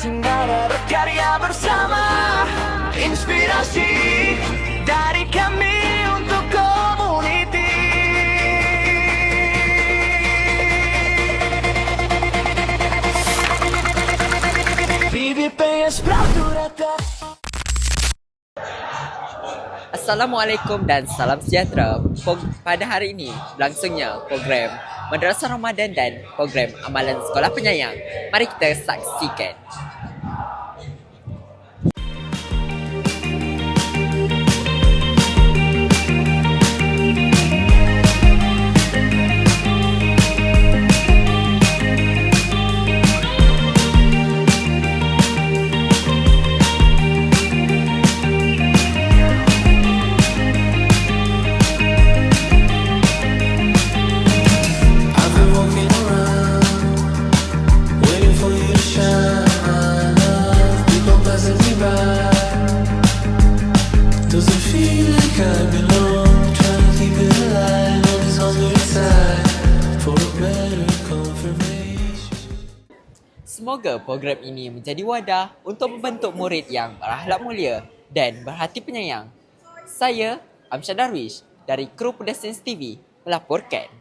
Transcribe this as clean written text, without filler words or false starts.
Singgara berkarya bersama, inspirasi dari kami untuk community. BBPS proud to datang. Assalamualaikum dan salam sejahtera. Pada hari ini berlangsungnya program Madrasah Ramadan dan program Amalan Sekolah Penyayang. Mari kita saksikan. Semoga program ini menjadi wadah untuk membentuk murid yang berakhlak mulia dan berhati penyayang. Saya, Amsyad Darwish dari kru Pedestrians TV melaporkan.